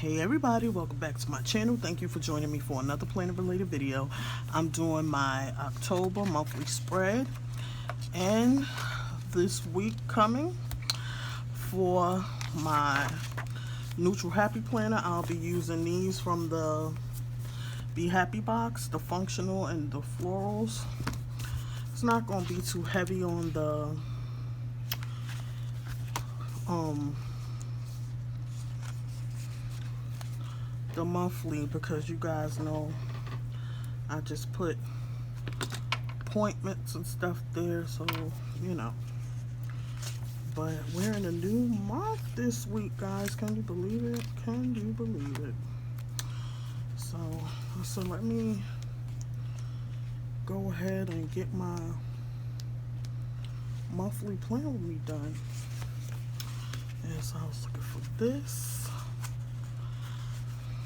Hey everybody, welcome back to my channel. Thank you for joining me for another planet related video. I'm doing my October monthly spread, and this week coming for my neutral happy planner, I'll be using these from the Be Happy box, the functional and the florals. It's not going to be too heavy on the monthly, because you guys know I just put appointments and stuff there, so you know. But we're in a new month this week, guys. Can you believe it? Can you believe it? So let me go ahead and get my monthly plan with me done. And so I was looking for this.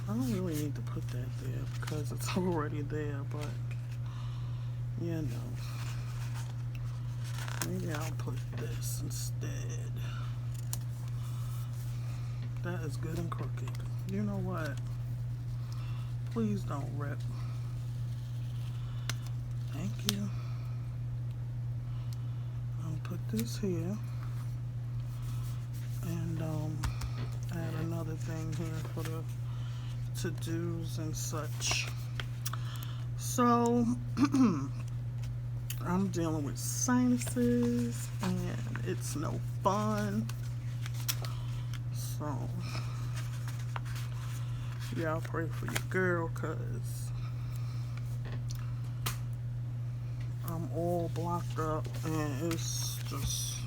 I don't really need to put that there because it's already there, but you know, maybe I'll put this instead. That is good and crooked. You know what? Please don't rip. Thank you. I'll put this here and add another thing here for the to-dos and such. So I'm dealing with sinuses and it's no fun. So y'all pray for your girl, cause I'm all blocked up and it's just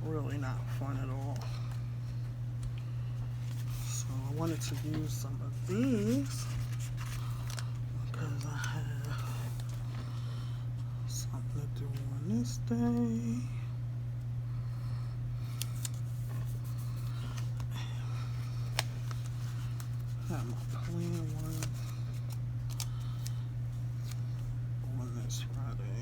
really not fun at all. I wanted to use some of these because I have something to do on this day. Have my plain one on this Friday.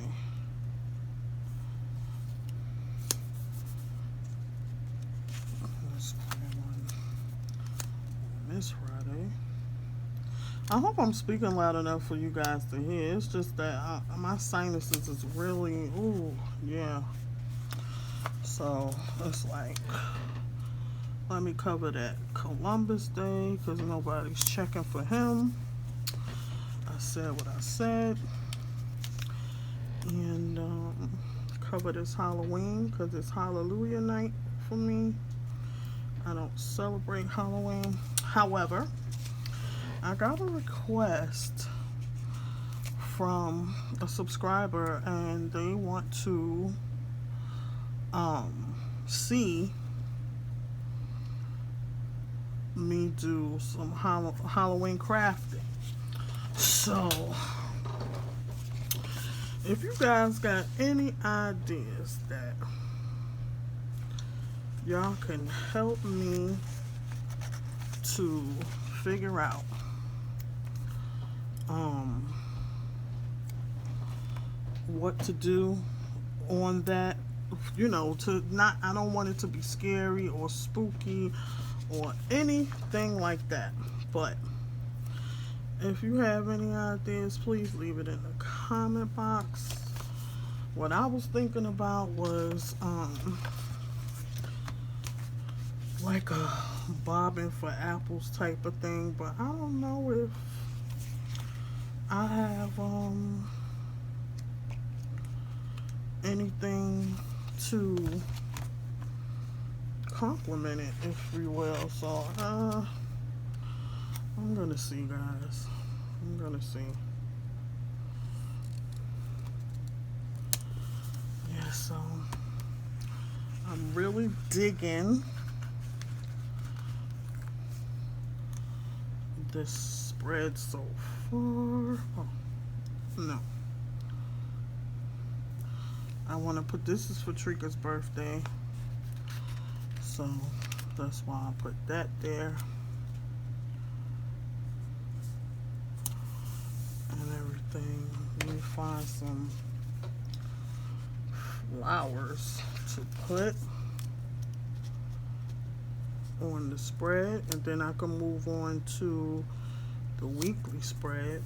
This plain one this Friday. I hope I'm speaking loud enough for you guys to hear. It's just that my sinuses is really, ooh, yeah. So it's like, let me cover that Columbus Day because nobody's checking for him. I said what I said. And cover this Halloween because it's Hallelujah night for me. I don't celebrate Halloween. However, I got a request from a subscriber and they want to see me do some Halloween crafting. So if you guys got any ideas that y'all can help me to figure out what to do on that, you know, to not, I don't want it to be scary or spooky or anything like that, but if you have any ideas, please leave it in the comment box. What I was thinking about was like a bobbing for apples type of thing, but I don't know if I have anything to compliment it, if you will. So I'm gonna see, guys. I'm gonna see. Yeah, so I'm really digging this spread so far. Oh, no. I want to put, this is for Trika's birthday. So that's why I put that there. And everything. Let me find some flowers to put. on the spread, and then I can move on to the weekly spread.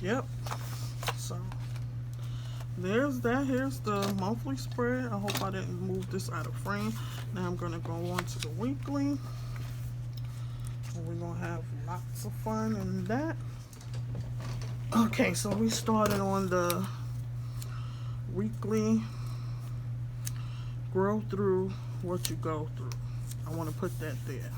Yep. So there's that. Here's the monthly spread. I hope I didn't move this out of frame. Now I'm going to go on to the weekly. We're going to have lots of fun in that. Okay, so we started on the weekly grow through what you go through. I want to put that there.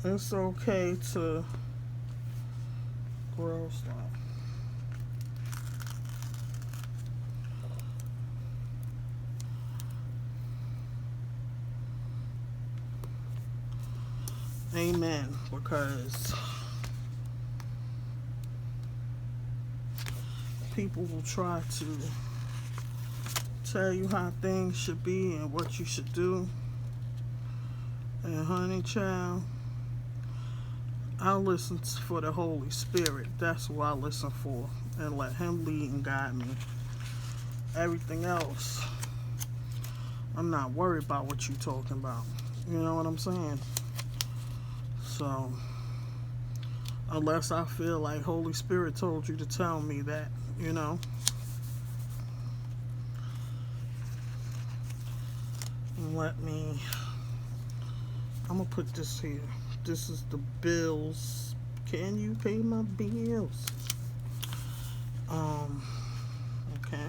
It's okay to grow slow. Amen. Because people will try to tell you how things should be and what you should do. And honey child, I listen for the Holy Spirit. That's what I listen for, and let Him lead and guide me. Everything else, I'm not worried about what you're talking about. You know what I'm saying? So, unless I feel like Holy Spirit told you to tell me that, you know. I'm gonna put this here. This is the bills. Can you pay my bills? Okay.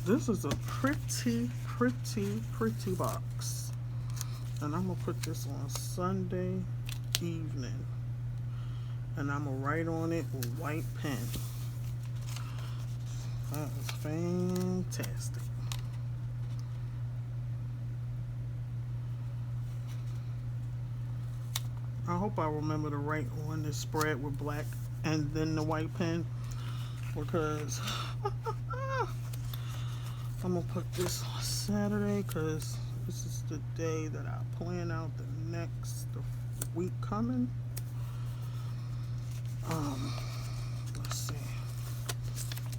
This is a pretty box. And I'm gonna put this on Sunday evening. And I'm gonna write on it with white pen. That is fantastic. I hope I remember to write on this spread with black and then the white pen, because I'm gonna put this on Saturday, because this is the day that I plan out the next week coming. Let's see.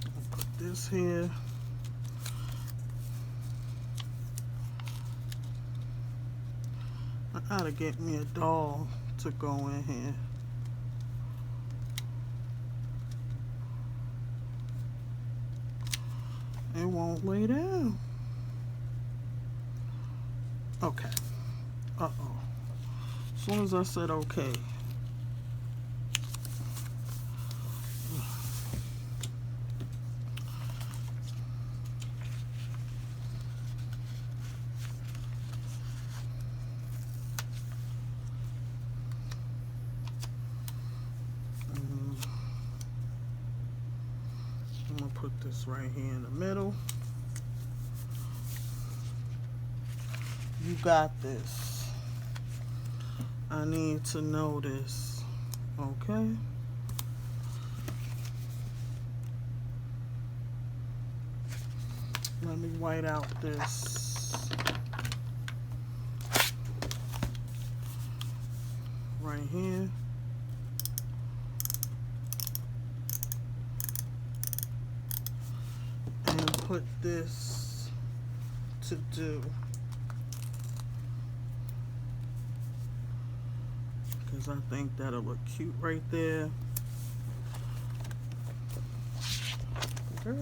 I'll put this here. I gotta get me a doll to go in here. It won't lay down. Okay. Uh-oh. As soon as I said okay. I'm gonna put this right here in the middle. You got this. I need to know this. Okay? Let me white out this right here. And put this to do. Because I think that'll look cute right there. Girl.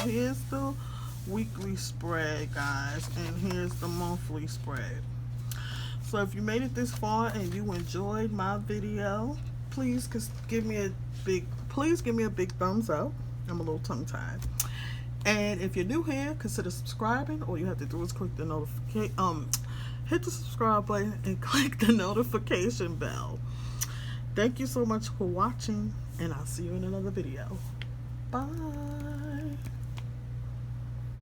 Here's the weekly spread, guys, and here's the monthly spread. So if you made it this far and you enjoyed my video, please give me a big thumbs up. I'm a little tongue-tied. And if you're new here, consider subscribing. All you have to do is click the notification, hit the subscribe button and click the notification bell. Thank you so much for watching, and I'll see you in another video. Bye.